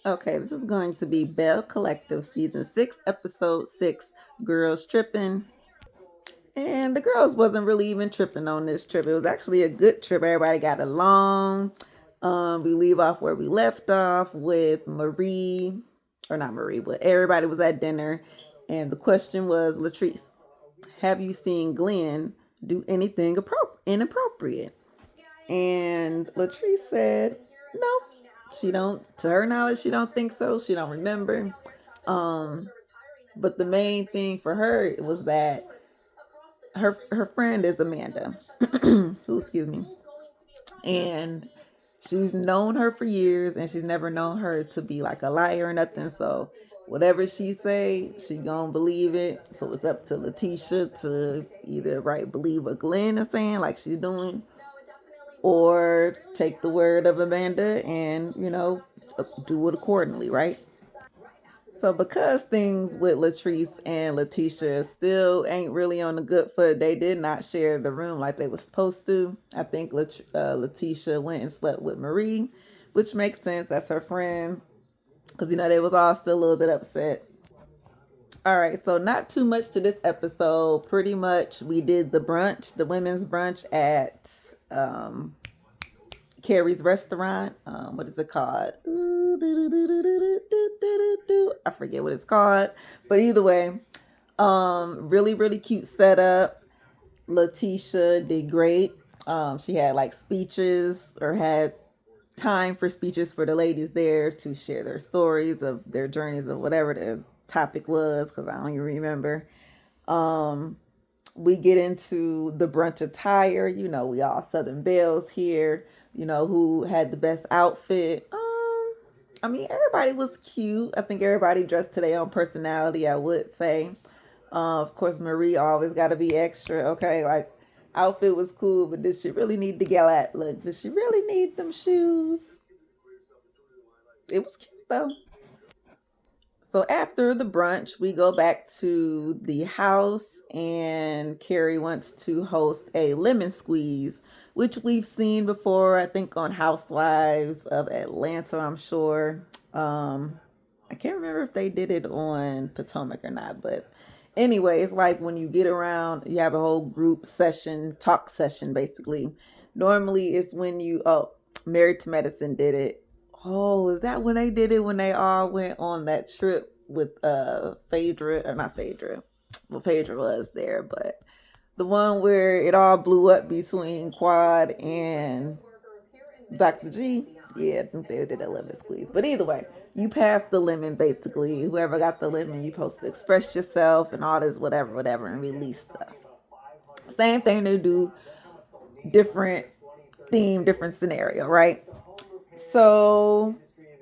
Okay, this is going to be Belle Collective Season 6, Episode 6, Girls Trippin'. And the girls wasn't really even tripping on this trip. It was actually a good trip. Everybody got along. We leave off where we left off with Marie, or not Marie, but everybody was at dinner. And the question was, Latrice, have you seen Glenn do anything inappropriate? And Latrice said, no, she don't. To her knowledge, she don't think so. She don't remember. Um, but the main thing for her was that her friend is Amanda, who excuse me, and she's known her for years, and she's never known her to be like a liar or nothing. So whatever she say, she gonna believe it. So it's up to Letitia to either believe what Glenn is saying, like she's doing, or take the word of Amanda and do it accordingly, right? So because things with Latrice and Letitia still ain't really on the good foot, they did not share the room like they were supposed to. I think Letitia went and slept with Marie, which makes sense. That's her friend. Because, they was all still a little bit upset. All right, so not too much to this episode. Pretty much we did the brunch, the women's brunch at Carrie's restaurant. What is it called? I forget what it's called, but either way, really really cute setup. Letitia did great. She had like speeches or had time for speeches for the ladies there to share their stories of their journeys of whatever the topic was because I don't even remember. Um, we get into the brunch attire. We all Southern Belles here. Who had the best outfit. I mean, everybody was cute. I think everybody dressed to their own personality, I would say. Of course, Marie always got to be extra. Okay, like outfit was cool, but did she really need the galette look? Did she really need them shoes? It was cute though. So after the brunch, we go back to the house, and Carrie wants to host a lemon squeeze, which we've seen before, I think, on Housewives of Atlanta, I'm sure. I can't remember if they did it on Potomac or not, but anyway, it's like when you get around, you have a whole group session, talk session, basically. Normally, it's when Married to Medicine did it. Oh, is that when they did it when they all went on that trip with Phaedra or not Phaedra? Well, Phaedra was there, but the one where it all blew up between Quad and Dr. G. Yeah, I think they did a lemon squeeze. But either way, you passed the lemon basically. Whoever got the lemon, you supposed to express yourself and all this whatever, whatever, and release stuff. Same thing they do, different theme, different scenario, right? So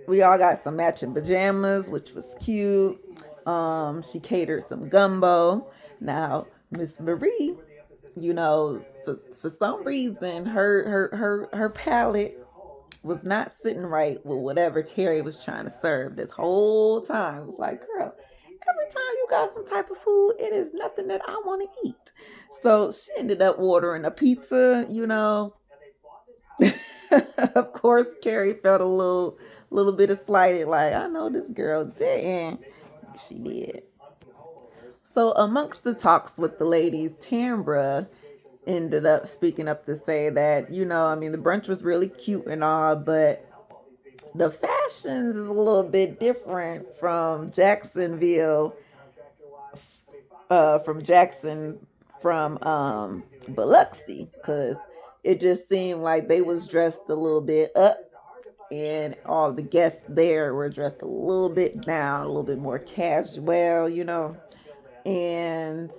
we all got some matching pajamas, which was cute. She catered some gumbo. Now, Miss Marie, for some reason, her palate was not sitting right with whatever Carrie was trying to serve this whole time. It was like, girl, every time you got some type of food, it is nothing that I want to eat. So she ended up ordering a pizza. Of course, Carrie felt a little bit of slighted, like, I know this girl didn't. She did. So amongst the talks with the ladies, Tambra ended up speaking up to say that, I mean, the brunch was really cute and all, but the fashions is a little bit different from Jackson, from Biloxi, because it just seemed like they was dressed a little bit up, and all the guests there were dressed a little bit down, a little bit more casual. And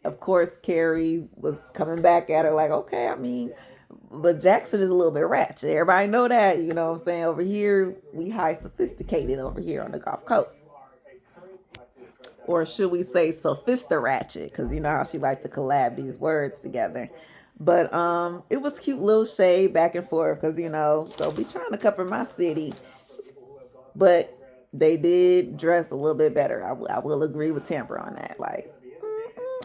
of course, Carrie was coming back at her like, okay, I mean, but Jackson is a little bit ratchet. Everybody know that, you know what I'm saying? Over here, we high sophisticated over here on the Gulf Coast. Or should we say sophista ratchet? Because you know how she liked to collab these words together. But it was cute little shade back and forth because so be trying to cover my city, but they did dress a little bit better. I will agree with Tampa on that. Like,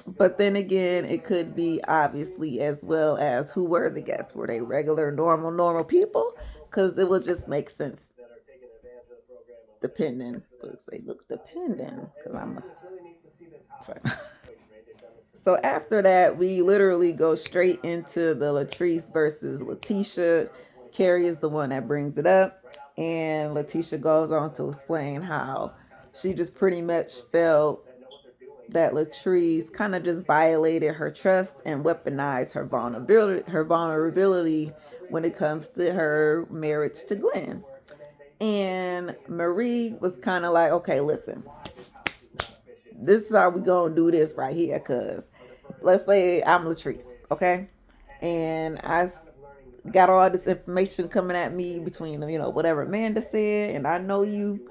but then again, it could be obviously as well as who were the guests. Were they regular, normal people? Because it will just make sense. depending. They look depending because I'm a. Sorry. So after that, we literally go straight into the Latrice versus Letitia. Carrie is the one that brings it up, and Letitia goes on to explain how she just pretty much felt that Latrice kind of just violated her trust and weaponized her vulnerability when it comes to her marriage to Glenn. And Marie was kind of like, okay, listen, this is how we gonna do this right here, cause let's say I'm Latrice, okay, and I got all this information coming at me between whatever Amanda said, and I know you.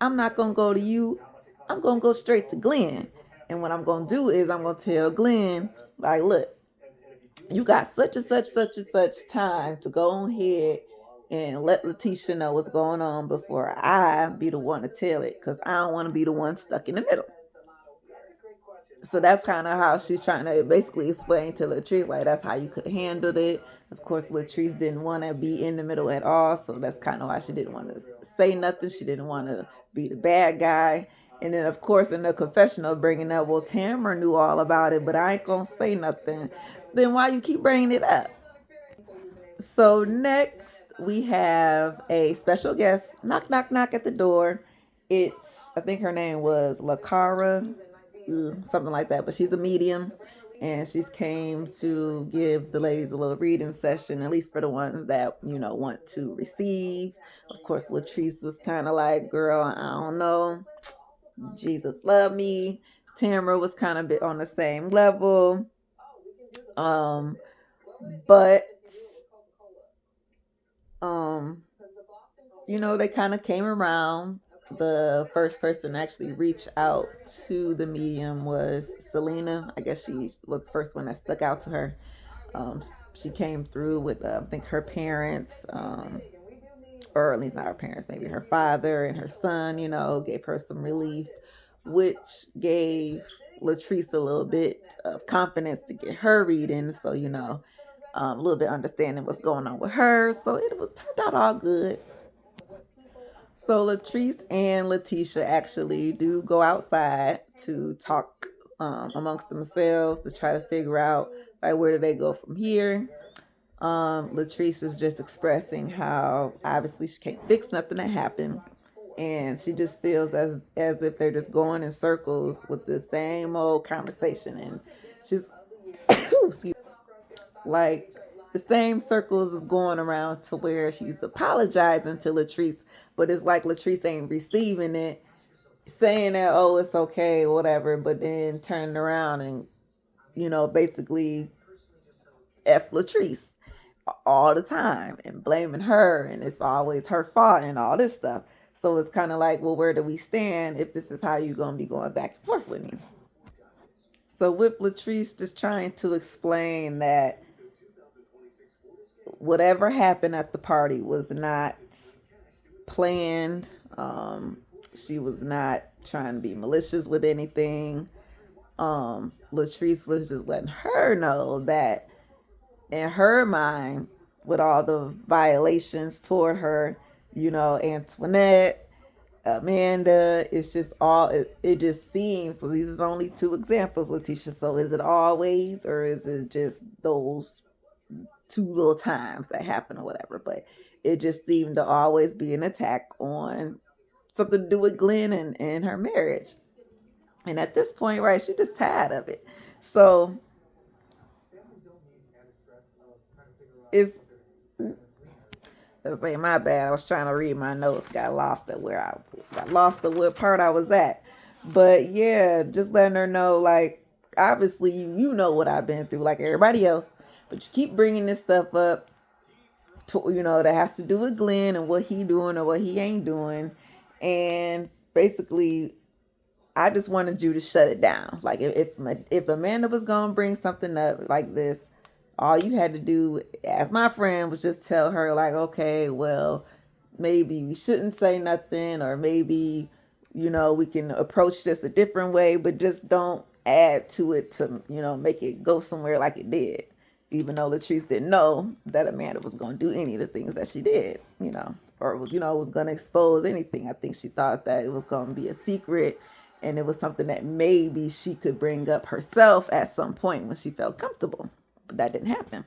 I'm not gonna go to you. I'm gonna go straight to Glenn, and what I'm gonna do is I'm gonna tell Glenn, like, look, you got such and such, such and such time to go ahead and let Letitia know what's going on before I be the one to tell it, because I don't want to be the one stuck in the middle. So that's kind of how she's trying to basically explain to Latrice, like, that's how you could handle it. Of course, Latrice didn't want to be in the middle at all, so that's kind of why she didn't want to say nothing. She didn't want to be the bad guy. And then, of course, in the confessional, bringing up, well, Tamara knew all about it, but I ain't gonna say nothing. Then why you keep bringing it up? So next we have a special guest. Knock, knock, knock at the door. It's, I think her name was Lakara, something like that. But she's a medium, and she's came to give the ladies a little reading session, at least for the ones that want to receive. Of course, Latrice was kind of like, "Girl, I don't know. Jesus love me." Tamara was kind of bit on the same level. Um, but um they kind of came around. The first person to actually reach out to the medium was Selena. I guess she was the first one that stuck out to her. She came through with, I think, her parents, or at least not her parents, maybe her father and her son, gave her some relief, which gave Latrice a little bit of confidence to get her reading. So, a little bit understanding what's going on with her. So it was turned out all good. So Latrice and Letitia actually do go outside to talk amongst themselves to try to figure out, like, where do they go from here. Latrice is just expressing how obviously she can't fix nothing that happened, and she just feels as if they're just going in circles with the same old conversation, and she's like the same circles of going around to where she's apologizing to Latrice, but it's like Latrice ain't receiving it, saying that, oh, it's okay, whatever, but then turning around and, basically F Latrice all the time and blaming her, and it's always her fault and all this stuff. So it's kind of like, well, where do we stand if this is how you're going to be going back and forth with me? So with Latrice just trying to explain that whatever happened at the party was not planned. She was not trying to be malicious with anything. Latrice was just letting her know that in her mind, with all the violations toward her, Antoinette, Amanda, it's just all, it just seems, so these are only two examples, Letitia. So is it always, or is it just those two little times that happen or whatever? But it just seemed to always be an attack on something to do with Glenn and her marriage. And at this point, right, she just tired of it. So it's, let's say, my bad. I was trying to read my notes, got lost at what part I was at. But yeah, just letting her know, like, obviously you know what I've been through, like everybody else, but you keep bringing this stuff up, that has to do with Glenn and what he doing or what he ain't doing, and basically I just wanted you to shut it down. Like, if Amanda was gonna bring something up like this, all you had to do, as my friend, was just tell her, like, okay, well, maybe we shouldn't say nothing, or maybe we can approach this a different way, but just don't add to it to make it go somewhere like it did. Even though Latrice didn't know that Amanda was going to do any of the things that she did. or was, was going to expose anything. I think she thought that it was going to be a secret, and it was something that maybe she could bring up herself at some point when she felt comfortable. But that didn't happen.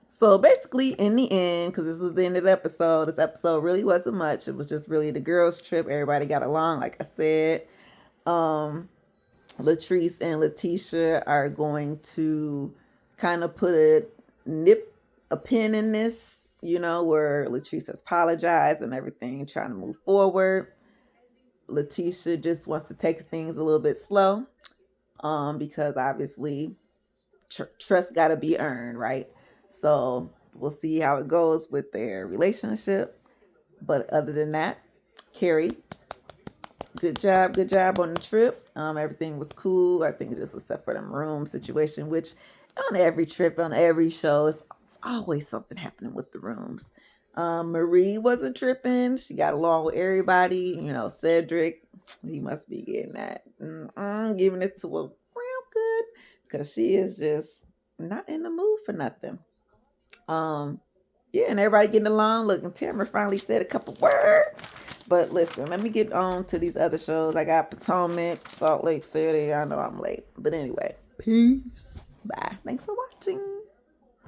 So basically, in the end, because this was the end of the episode, this episode really wasn't much. It was just really the girls' trip. Everybody got along, like I said. Latrice and Letitia are going to kind of put a pin in this, where Latrice has apologized and everything, trying to move forward. Letitia just wants to take things a little bit slow, because obviously trust got to be earned, right? So we'll see how it goes with their relationship. But other than that, Carrie, good job on the trip. Everything was cool. I think just except for the room situation, which on every trip, on every show, it's always something happening with the rooms. Marie wasn't tripping. She got along with everybody. Cedric, he must be getting that, giving it to her real good, because she is just not in the mood for nothing. Um, yeah, and everybody getting along. Look, and Tamara finally said a couple words. But listen, let me get on to these other shows. I got Potomac, Salt Lake City. I know I'm late. But anyway, peace. Bye. Thanks for watching.